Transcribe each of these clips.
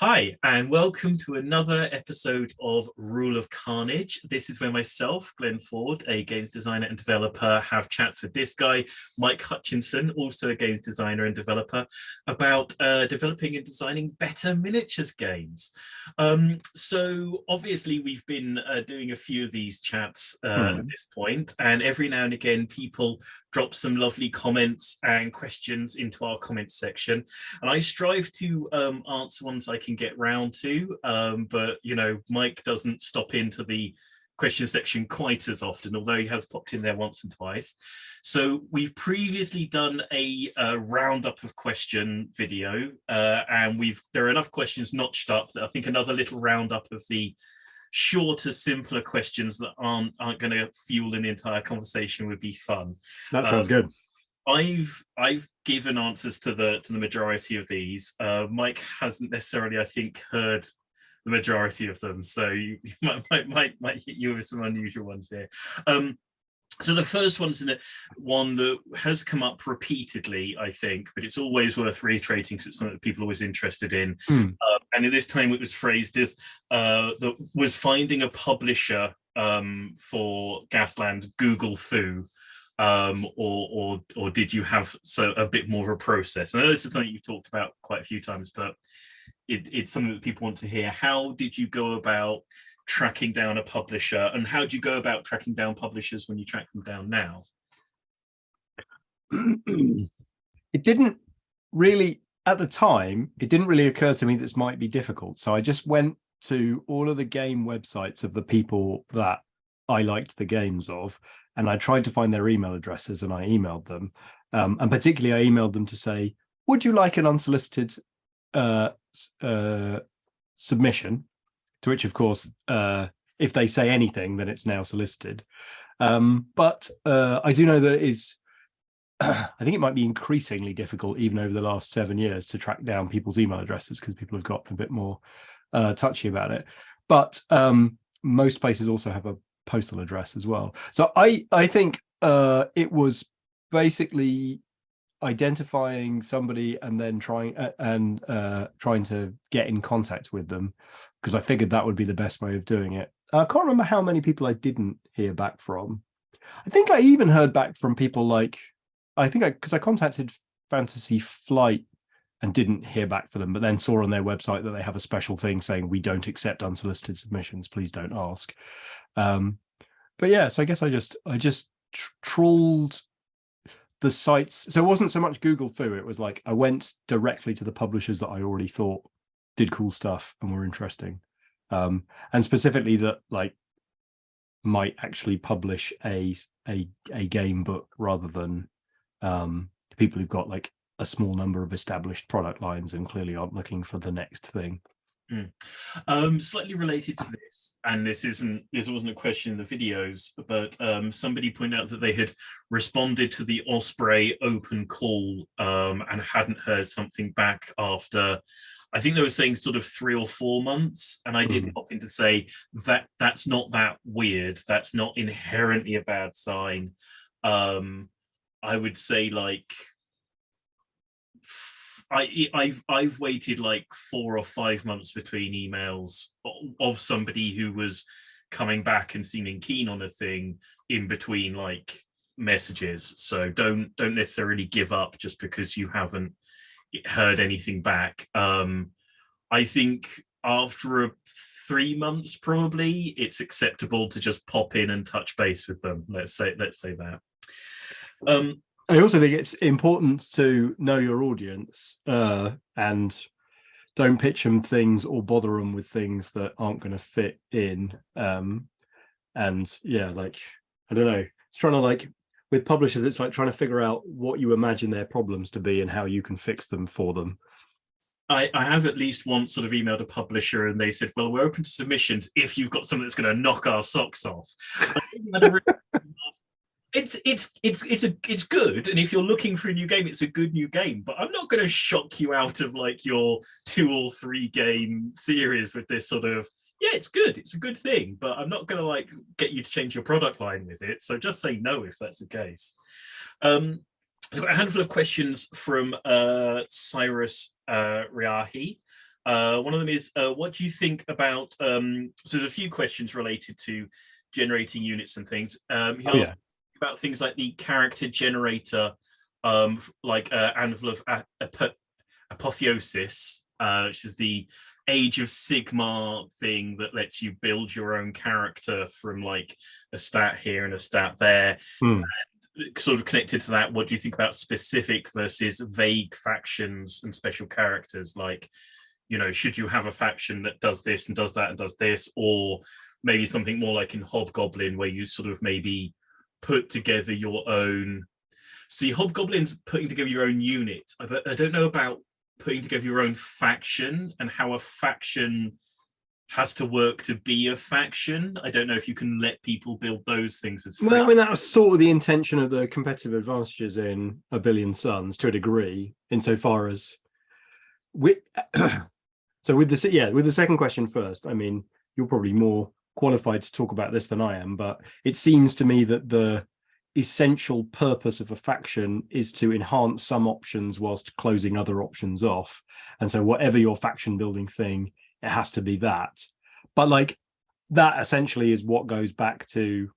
Hi, and welcome to another episode of Rule of Carnage. This is where myself, Glenn Ford, a games designer and developer, have chats with this guy, Mike Hutchinson, also a games designer and developer, about developing and designing better miniatures games. So obviously we've been doing a few of these chats at this point, and every now and again people drop some lovely comments and questions into our comments section, and I strive to answer ones I can get round to, but you know, Mike doesn't stop into the question section quite as often, although he has popped in there once and twice. So we've previously done a roundup of question video, and there are enough questions notched up that I think another little roundup of the shorter, simpler questions that aren't going to fuel an entire conversation would be fun. That sounds good. I've given answers to the majority of these. Mike hasn't necessarily, I think, heard the majority of them, so you might hit you with some unusual ones here. So the first one's one that has come up repeatedly, I think, but it's always worth reiterating because it's something that people are always interested in. And at this time, it was phrased as that was finding a publisher for Gasland Google Foo. Or did you have a bit more of a process? I know this is something you've talked about quite a few times, but it's something that people want to hear. How did you go about tracking down a publisher, and how do you go about tracking down publishers when you track them down now? It didn't really, at the time, it didn't really occur to me this might be difficult. So I just went to all of the game websites of the people that I liked the games of, and I tried to find their email addresses, and I emailed them. And particularly I emailed them to say, would you like an unsolicited submission? To which, of course, if they say anything, then it's now solicited. But I do know that it is, I think it might be increasingly difficult, even over the last 7 years, to track down people's email addresses because people have got a bit more touchy about it. But most places also have a postal address as well. So I think it was basically identifying somebody and then trying to get in contact with them, because I figured that would be the best way of doing it. I can't remember how many people I didn't hear back from. I think I even heard back from people like, because I contacted Fantasy Flight and didn't hear back from them, but then saw on their website that they have a special thing saying, we don't accept unsolicited submissions, please don't ask. But yeah, so I guess I just trawled the sites. So it wasn't so much Google Foo, it was like I went directly to the publishers that I already thought did cool stuff and were interesting, and specifically that like might actually publish a game book rather than people who've got like a small number of established product lines and clearly aren't looking for the next thing. Slightly related to this, and this wasn't a question in the videos, but somebody pointed out that they had responded to the Osprey open call and hadn't heard something back after, I think they were saying sort of 3 or 4 months, and I did pop in to say that that's not that weird, that's not inherently a bad sign. I would say like I've waited like 4 or 5 months between emails of somebody who was coming back and seeming keen on a thing in between like messages. So don't necessarily give up just because you haven't heard anything back. I think after 3 months, probably it's acceptable to just pop in and touch base with them. Let's say that. I also think it's important to know your audience and don't pitch them things or bother them with things that aren't going to fit in. And yeah, like, I don't know, it's trying to like, with publishers, it's like trying to figure out what you imagine their problems to be and how you can fix them for them. I have at least once sort of emailed a publisher and they said, well, we're open to submissions if you've got something that's going to knock our socks off. It's good, and if you're looking for a new game, it's a good new game, but I'm not going to shock you out of like your 2 or 3 game series with this sort of, yeah, it's good, it's a good thing, but I'm not going to like get you to change your product line with it, so just say no if that's the case. I've got a handful of questions from Cyrus Riahi. One of them is, what do you think about? So there's a few questions related to generating units and things. He Oh asked yeah. about things like the character generator, like Anvil of Apotheosis, which is the Age of Sigmar thing that lets you build your own character from like a stat here and a stat there. Hmm. Sort of connected to that, what do you think about specific versus vague factions and special characters? Like, should you have a faction that does this and does that and does this, or maybe something more like in Hobgoblin where you sort of maybe put together your own. See, Hobgoblin's putting together your own unit. I don't know about putting together your own faction and how a faction has to work to be a faction. I don't know if you can let people build those things as free. Well, I mean, that was sort of the intention of the competitive advantages in A Billion Suns to a degree, insofar as so with the second question first. I mean, you're probably more qualified to talk about this than I am, but it seems to me that the essential purpose of a faction is to enhance some options whilst closing other options off. And so whatever your faction building thing, it has to be that. But like that essentially is what goes back to,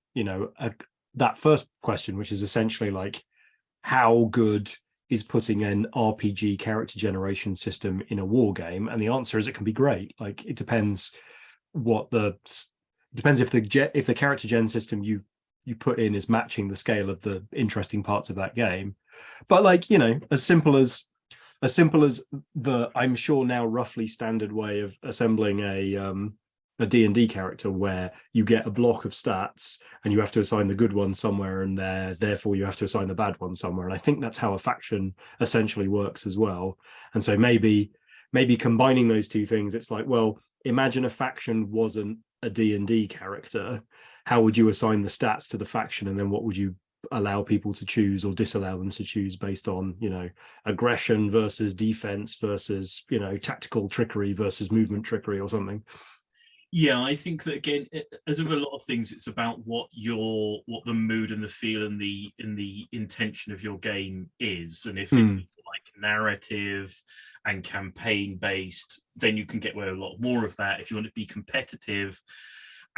that first question, which is essentially like, how good is putting an RPG character generation system in a war game? And the answer is it can be great. Like it depends if the character gen system you put in is matching the scale of the interesting parts of that game. But like, as simple as the, I'm sure now roughly standard way of assembling a D&D character, where you get a block of stats and you have to assign the good ones somewhere, and therefore you have to assign the bad ones somewhere. And I think that's how a faction essentially works as well. And so maybe combining those two things, it's like, well, imagine a faction wasn't a D&D character. How would you assign the stats to the faction, and then what would you allow people to choose or disallow them to choose based on, aggression versus defense versus, tactical trickery versus movement trickery or something? Yeah, I think that again, as with a lot of things, it's about what the mood and the feel and the intention of your game is. And if it's like narrative and campaign based, then you can get away with a lot more of that. If you want to be competitive,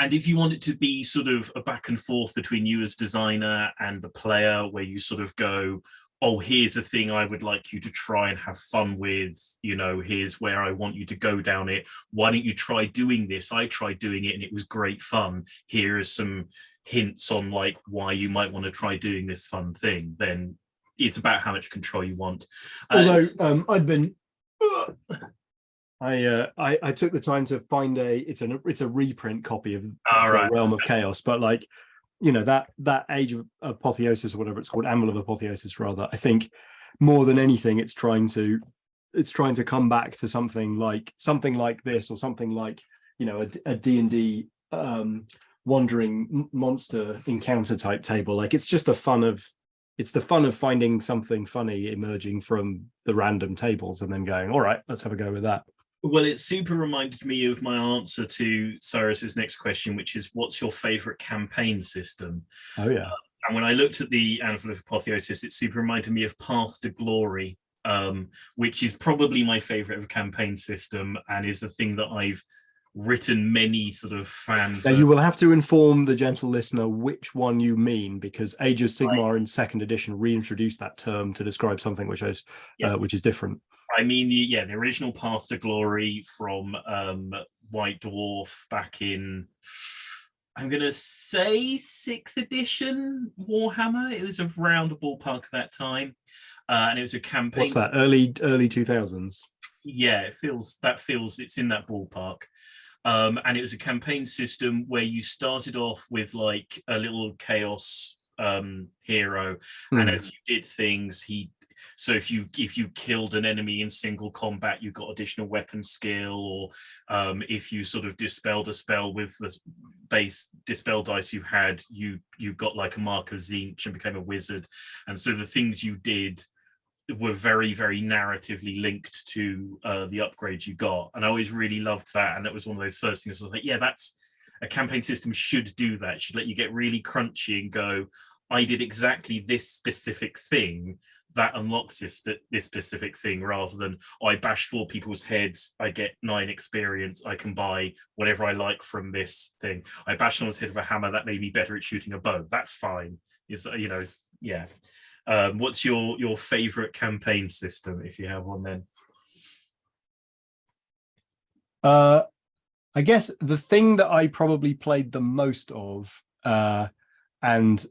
and if you want it to be sort of a back and forth between you as designer and the player, where you sort of go, oh, here's a thing I would like you to try and have fun with, here's where I want you to go down it. Why don't you try doing this? I tried doing it and it was great fun. Here are some hints on like why you might want to try doing this fun thing. Then it's about how much control you want. Although I took the time to find it's a reprint copy of Realm of Chaos, but like, that Age of Apotheosis, or whatever it's called, Anvil of Apotheosis rather, I think more than anything it's trying to come back to something like this, or something like, a D&D wandering monster encounter type table. Like it's the fun of finding something funny emerging from the random tables and then going, all right, let's have a go with that. Well, it super reminded me of my answer to Cyrus's next question, which is, what's your favorite campaign system? Oh, yeah. And when I looked at the Anvil of Apotheosis, it super reminded me of Path to Glory, which is probably my favorite of campaign system, and is the thing that I've written many sort of fan. Now, you will have to inform the gentle listener which one you mean, because Age of Sigmar in second edition reintroduced that term to describe something which is different. I mean, the original Path to Glory from White Dwarf back in, I'm going to say 6th edition Warhammer. It was around the ballpark at that time. And it was a campaign. What's that, early 2000s? Yeah, it feels it's in that ballpark. And it was a campaign system where you started off with like a little chaos hero. And as you did things, so if you killed an enemy in single combat, you got additional weapon skill, or if you sort of dispelled a spell with the base dispel dice you had, you got like a mark of Tzeentch and became a wizard. And so the things you did were very, very narratively linked to the upgrades you got. And I always really loved that. And that was one of those first things I was like, yeah, that's a campaign system should do that. It should let you get really crunchy and go, I did exactly this specific thing that unlocks this specific thing, rather than I bash 4 people's heads, I get 9 experience, I can buy whatever I like from this thing. I bashed someone's head with a hammer, that made me better at shooting a bow. That's fine. Yeah. What's your favorite campaign system, if you have one then? I guess the thing that I probably played the most of and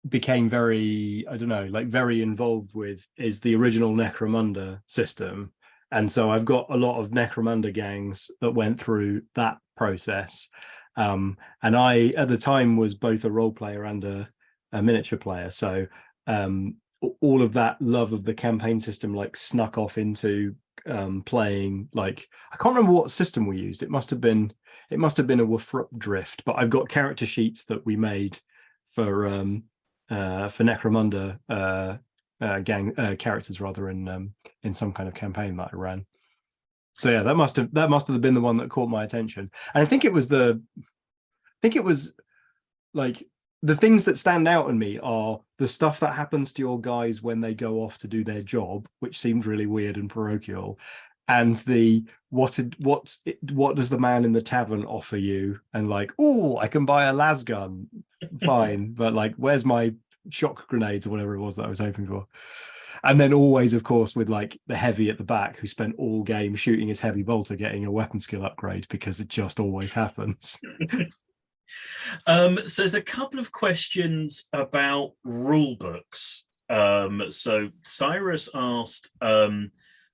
became very, I don't know, like very involved with is the original Necromunda system. And so I've got a lot of Necromunda gangs that went through that process. And I, at the time, was both a role player and a miniature player. So all of that love of the campaign system like snuck off into playing, like, I can't remember what system we used. It must have been a Wafrup Drift, but I've got character sheets that we made for Necromunda gang characters rather in some kind of campaign that I ran. So yeah, that must have been the one that caught my attention. And I think it was like the things that stand out in me are the stuff that happens to your guys when they go off to do their job, which seemed really weird and parochial, and the what does the man in the tavern offer you, and like, oh, I can buy a las gun, fine, but like, where's my shock grenades or whatever it was that I was hoping for. And then always, of course, with like the heavy at the back who spent all game shooting his heavy bolter getting a weapon skill upgrade, because it just always happens. So there's a couple of questions about rule books. So Cyrus asked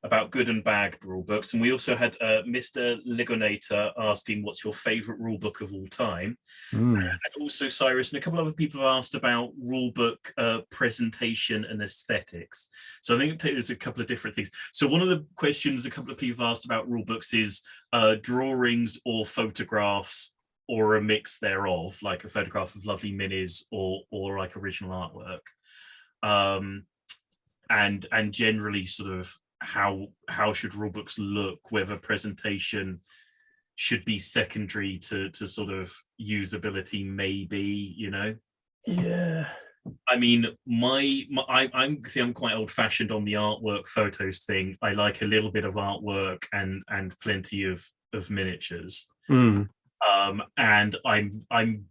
about good and bad rule books, and we also had Mr. Ligonator asking what's your favorite rule book of all time. And also Cyrus and a couple of other people have asked about rule book presentation and aesthetics. So I think there's a couple of different things. So one of the questions a couple of people have asked about rule books is drawings or photographs, or a mix thereof, like a photograph of lovely minis or like original artwork, and generally sort of how should rulebooks look, whether presentation should be secondary to sort of usability, maybe, you know. Yeah, I mean, I'm quite old-fashioned on the artwork photos thing. I like a little bit of artwork and plenty of miniatures. And I'm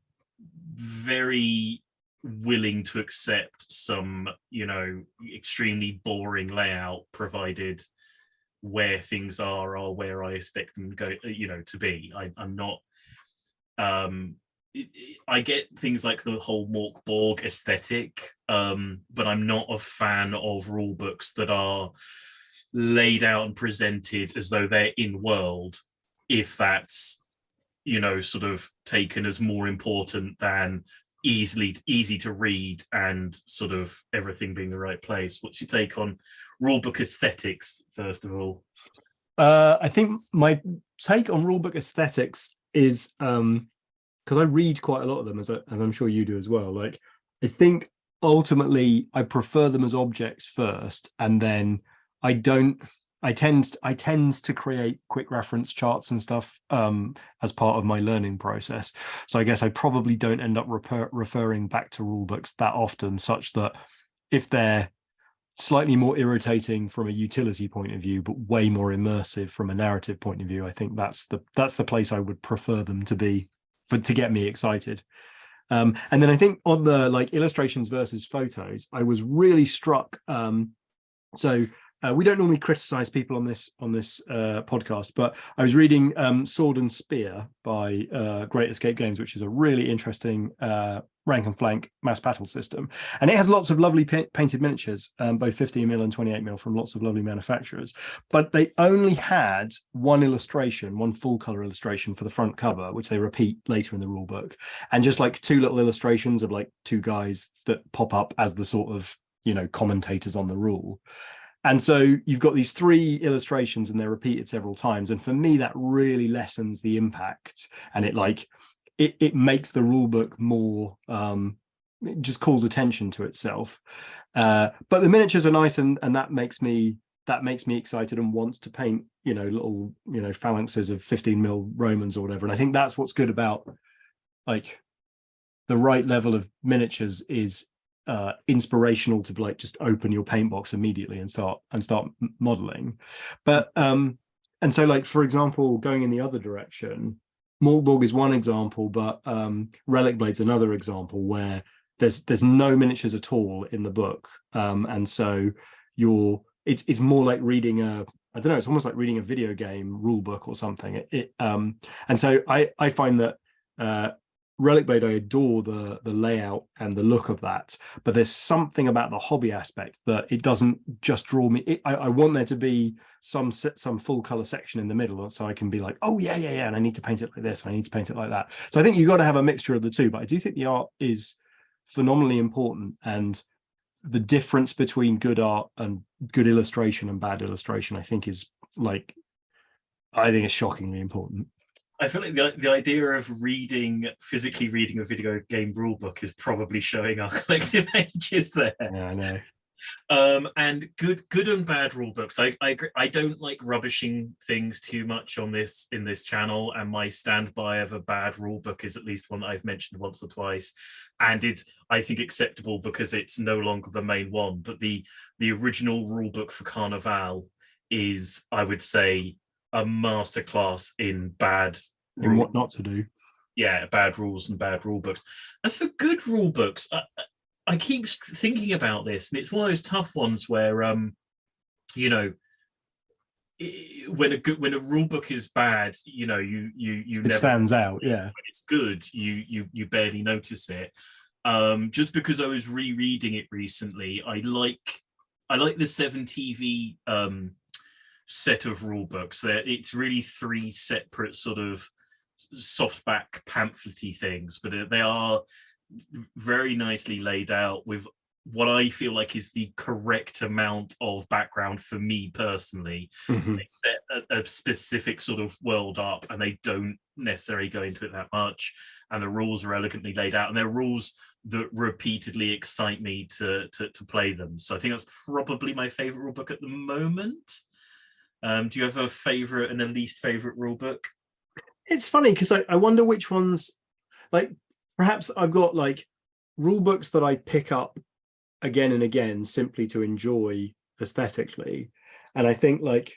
very willing to accept some, you know, extremely boring layout, provided where things are where I expect them go, you know, to be. I'm not. I get things like the whole Mork Borg aesthetic, but I'm not a fan of rule books that are laid out and presented as though they're in world, if that's, you know, sort of taken as more important than easy to read and sort of everything being the right place. What's your take on rulebook aesthetics, first of all? I think my take on rulebook aesthetics is because I read quite a lot of them, as I'm sure you do as well. Like, I think ultimately I prefer them as objects first, and then I tend to create quick reference charts and stuff as part of my learning process. So I guess I probably don't end up referring back to rule books that often, such that if they're slightly more irritating from a utility point of view, but way more immersive from a narrative point of view, I think that's the place I would prefer them to be to get me excited. And then I think on the like illustrations versus photos, I was really struck. We don't normally criticize people on this podcast, but I was reading Sword and Spear by Great Escape Games, which is a really interesting rank and flank mass battle system, and it has lots of lovely painted miniatures, both 15mm and 28mm from lots of lovely manufacturers. But they only had one full color illustration for the front cover, which they repeat later in the rule book, and just like two little illustrations of like two guys that pop up as the sort of, you know, commentators on the rule. And so you've got these three illustrations and they're repeated several times. And for me, that really lessens the impact. And it makes the rule book more, it just calls attention to itself. But the miniatures are nice, and that makes me excited and wants to paint, you know, little, you know, phalanxes of 15mm Romans or whatever. And I think that's what's good about like the right level of miniatures is inspirational to like just open your paint box immediately and start modeling. But and so like, for example, going in the other direction, Maltborg is one example, but Relic Blade's another example where there's no miniatures at all in the book, and so it's more like reading I don't know, it's almost like reading a video game rule book or something. And so I find that Relic Blade, I adore the layout and the look of that, but there's something about the hobby aspect that it doesn't just draw me. I want there to be some full color section in the middle, so I can be like, oh yeah, and I need to paint it like this, and I need to paint it like that. So I think you've got to have a mixture of the two, but I do think the art is phenomenally important, and the difference between good art and good illustration and bad illustration, I think is shockingly important. I feel like the idea of physically reading a video game rulebook is probably showing our collective ages there. Yeah, I know. And good and bad rulebooks. I agree. I don't like rubbishing things too much in this channel, and my standby of a bad rulebook is at least one that I've mentioned once or twice, and it's, I think, acceptable because it's no longer the main one. But the original rulebook for Carnival is, I would say, a masterclass in bad in what not to do. Yeah, bad rules and bad rule books. As for good rule books, I keep thinking about this, and it's one of those tough ones where you know, when a rule book is bad, you know, you it never stands out. Yeah, when it's good, you barely notice it. Just because I was rereading it recently, I like the 7TV set of rule books. It's really 3 separate sort of softback pamphlet-y things, but they are very nicely laid out with what I feel like is the correct amount of background for me personally. Mm-hmm. They set a specific sort of world up, and they don't necessarily go into it that much, and the rules are elegantly laid out, and they're rules that repeatedly excite me to play them. So I think that's probably my favorite rule book at the moment. Do you have a favorite and a least favorite rule book? It's funny because I wonder which ones, like, perhaps I've got like rule books that I pick up again and again simply to enjoy aesthetically, and I think like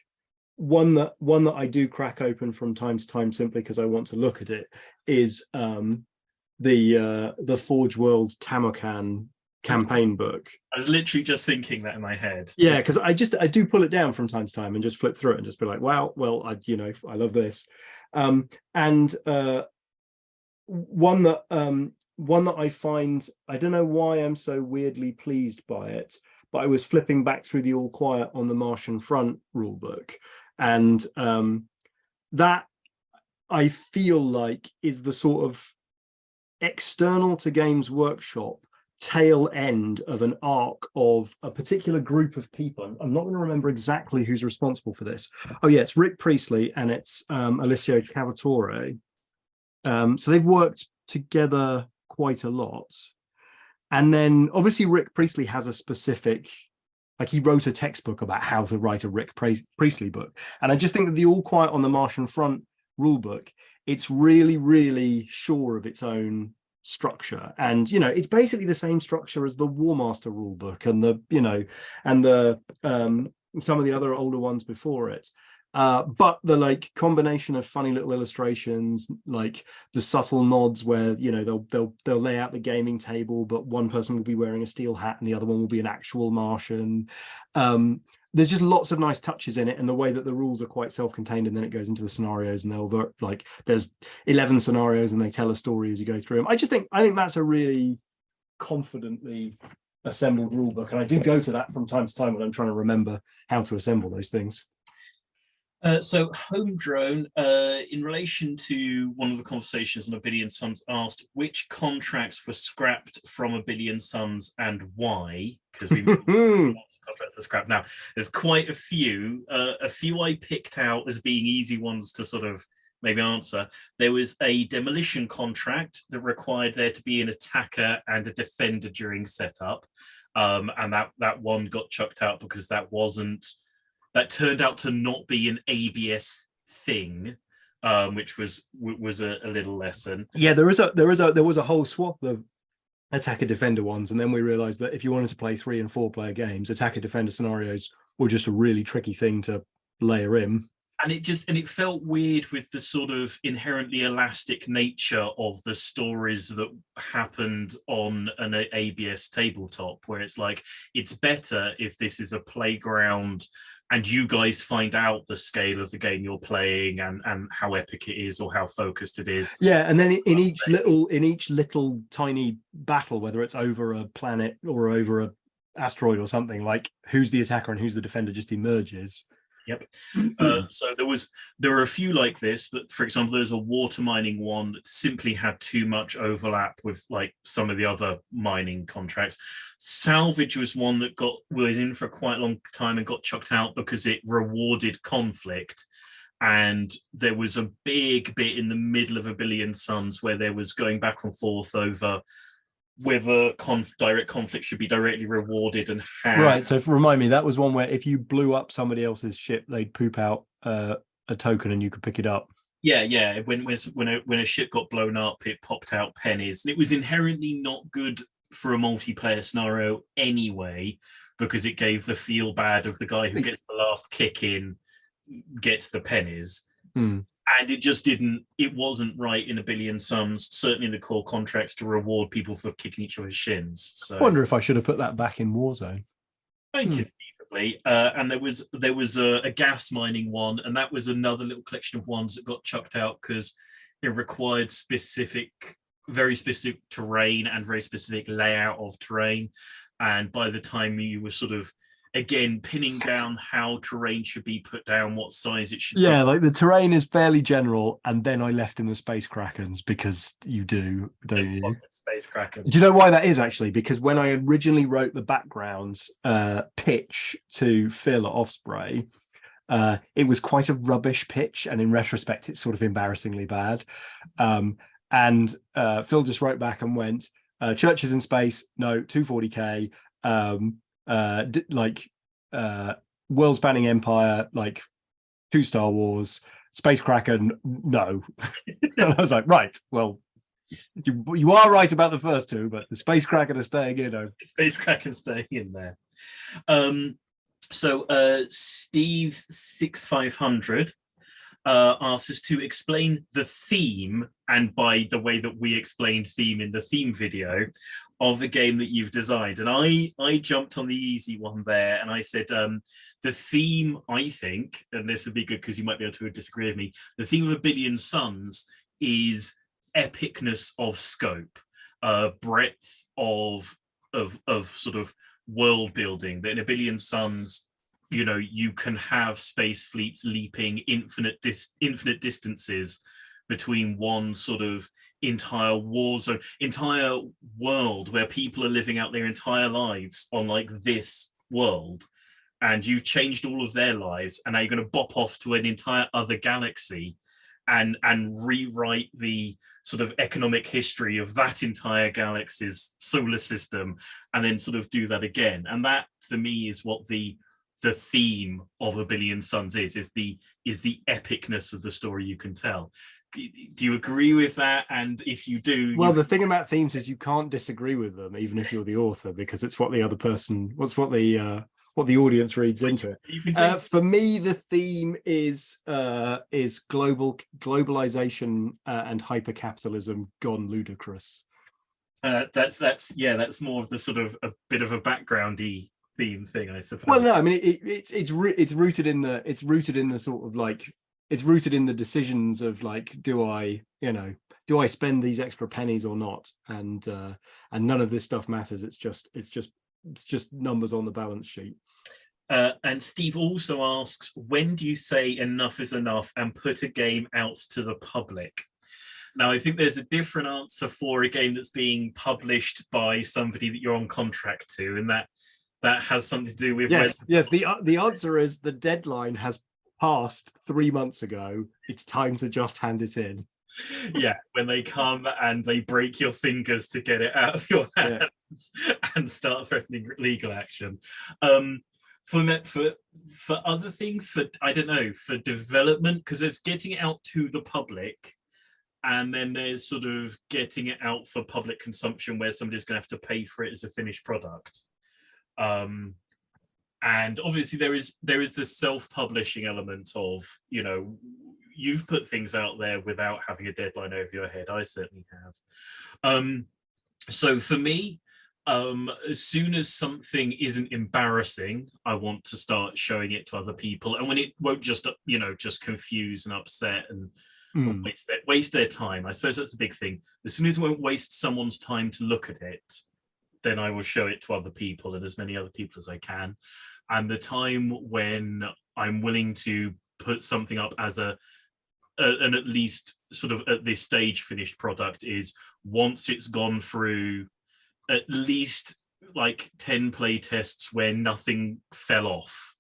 one that I do crack open from time to time simply because I want to look at it is the Forge World Tamokan campaign book. I was literally just thinking that in my head. Yeah, because I do pull it down from time to time and just flip through it and just be like, wow, well, I love this. And one that I find, I don't know why I'm so weirdly pleased by it, but I was flipping back through the All Quiet on the Martian Front rulebook, and that I feel like is the sort of external to Games Workshop tail end of an arc of a particular group of people. I'm not going to remember exactly who's responsible for this. Oh yeah, it's Rick Priestley and it's Alessio Cavatore. So they've worked together quite a lot. And then obviously Rick Priestley has a specific, like he wrote a textbook about how to write a Rick Priestley book. And I just think that the All Quiet on the Martian Front rulebook, it's really, really sure of its own structure, and it's basically the same structure as the War Master rulebook and the some of the other older ones before it, but the like combination of funny little illustrations, like the subtle nods where they'll lay out the gaming table, but one person will be wearing a steel hat and the other one will be an actual Martian. There's just lots of nice touches in it, and the way that the rules are quite self-contained, and then it goes into the scenarios, and they'll like there's 11 scenarios and they tell a story as you go through them. I think that's a really confidently assembled rule book, and I do go to that from time to time when I'm trying to remember how to assemble those things. So Home Drone, in relation to one of the conversations on A Billion Suns, asked which contracts were scrapped from A Billion Suns and why, because we lots of contracts are scrapped. Now, there's quite a few I picked out as being easy ones to sort of maybe answer. There was a demolition contract that required there to be an attacker and a defender during setup, and that one got chucked out because that turned out to not be an ABS thing, which was a little lesson. Yeah, there was a whole swath of attacker defender ones, and then we realized that if you wanted to play 3 and 4 player games, attacker defender scenarios were just a really tricky thing to layer in. And it felt weird with the sort of inherently elastic nature of the stories that happened on an ABS tabletop, where it's like, it's better if this is a playground and you guys find out the scale of the game you're playing and how epic it is or how focused it is. Yeah, and then in each little tiny battle, whether it's over a planet or over a asteroid or something, like who's the attacker and who's the defender just emerges. Yep. So there were a few like this, but for example, there's a water mining one that simply had too much overlap with like some of the other mining contracts. Salvage was one that was in for quite a long time and got chucked out because it rewarded conflict. And there was a big bit in the middle of A Billion Suns where there was going back and forth over whether direct conflict should be directly rewarded and how. Right. So remind me, that was one where if you blew up somebody else's ship, they'd poop out a token and you could pick it up. Yeah. When a ship got blown up, it popped out pennies. And it was inherently not good for a multiplayer scenario anyway, because it gave the feel bad of the guy who gets the last kick in gets the pennies. And it wasn't right in A Billion Suns, certainly in the core contracts, to reward people for kicking each other's shins. So I wonder if I should have put that back in Warzone. Conceivably. And there was a gas mining one, and that was another little collection of ones that got chucked out because it required very specific terrain and very specific layout of terrain. And by the time you were sort of, again, pinning down how terrain should be put down, what size it should be. Yeah, like the terrain is fairly general, and then I left in the Space Krakens because you do, don't you? Space Krakens. Do you know why that is, actually? Because when I originally wrote the background pitch to Phil at Offspray, it was quite a rubbish pitch, and in retrospect, it's sort of embarrassingly bad. And Phil just wrote back and went, churches in space, no, 240k. World spanning empire, like 2 Star Wars, Space Kraken, no. And I was like, right, well, you are right about the first 2, but the Space Kraken are staying in. Space Kraken staying in there. So Steve 6500 asked us to explain the theme, and by the way that we explained theme in the theme video, of the game that you've designed. And I jumped on the easy one there, and I said the theme, I think, and this would be good because you might be able to disagree with me, the theme of A Billion Suns is epicness of scope, breadth of sort of world building. That in A Billion Suns, you can have space fleets leaping infinite distances between one sort of entire war zone, entire world where people are living out their entire lives on like this world, and you've changed all of their lives, and now you're going to bop off to an entire other galaxy and rewrite the sort of economic history of that entire galaxy's solar system, and then sort of do that again. And that, for me, is what the theme of A Billion Suns is the epicness of the story you can tell. Do you agree with that? And if you do, well, the thing about themes is you can't disagree with them, even if you're the author, because it's what the other person, what the audience reads into it. For me, the theme is globalization and hypercapitalism gone ludicrous. That's more of the sort of a bit of a backgroundy theme thing, I suppose. Well, no, I mean it's rooted in the sort of like, it's rooted in the decisions of like, do I spend these extra pennies or not? And none of this stuff matters. It's just numbers on the balance sheet. And Steve also asks, when do you say enough is enough and put a game out to the public? Now, I think there's a different answer for a game that's being published by somebody that you're on contract to, and that has something to do with... Yes. The answer is the deadline has passed 3 months ago. It's time to just hand it in. Yeah, when they come and they break your fingers to get it out of your hands and start threatening legal action. For other things, for I don't know, for development, because it's getting it out to the public and then there's sort of getting it out for public consumption where somebody's going to have to pay for it as a finished product. And obviously there is the self-publishing element of, you know, you've put things out there without having a deadline over your head. I certainly have. So for me, as soon as something isn't embarrassing, I want to start showing it to other people, and when it won't just, you know, just confuse and upset and waste their time. I suppose that's a big thing. As soon as it won't waste someone's time to look at it, then I will show it to other people, and as many other people as I can. And the time when I'm willing to put something up as an at least sort of at this stage finished product is once it's gone through at least like 10 play tests where nothing fell off,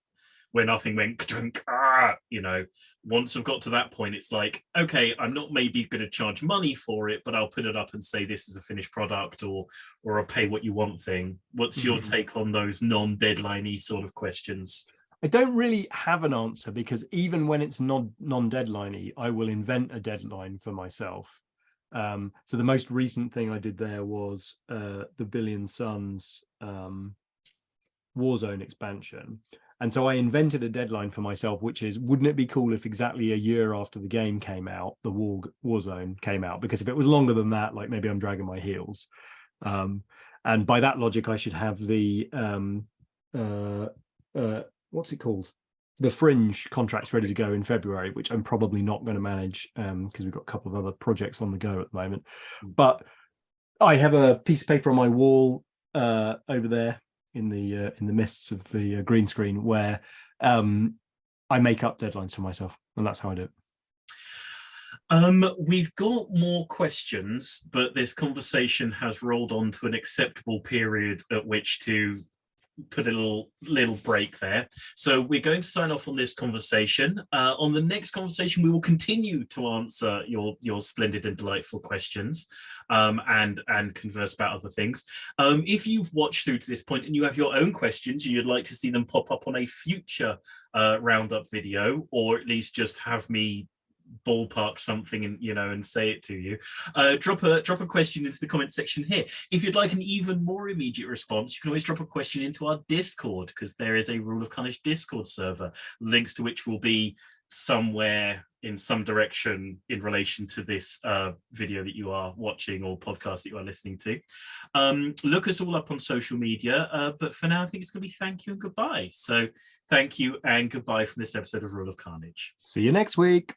where nothing went, you know. Once I've got to that point, it's like, okay, I'm not maybe going to charge money for it, but I'll put it up and say this is a finished product, or a pay what you want thing. What's your take on those non-deadline-y sort of questions? I don't really have an answer, because even when it's non-deadline-y, I will invent a deadline for myself. So the most recent thing I did there was the Billion Suns Warzone expansion. And so I invented a deadline for myself, which is, wouldn't it be cool if exactly a year after the game came out, the Warzone came out? Because if it was longer than that, like, maybe I'm dragging my heels. And by that logic, I should have the, what's it called? The Fringe contracts ready to go in February, which I'm probably not going to manage because we've got a couple of other projects on the go at the moment. But I have a piece of paper on my wall over there in the mists of the green screen where I make up deadlines for myself, and that's how I do it. We've got more questions, but this conversation has rolled on to an acceptable period at which to put a little break there. So we're going to sign off on this conversation. On the next conversation, we will continue to answer your splendid and delightful questions and converse about other things. If you've watched through to this point and you have your own questions and you'd like to see them pop up on a future roundup video, or at least just have me ballpark something and, you know, and say it to you, drop a question into the comment section here. If you'd like an even more immediate response, you can always drop a question into our Discord, because there is a Rule of Carnage Discord server, links to which will be somewhere in some direction in relation to this video that you are watching or podcast that you are listening to. Look us all up on social media, but for now I think it's going to be thank you and goodbye. So thank you and goodbye from this episode of Rule of Carnage. See you next week.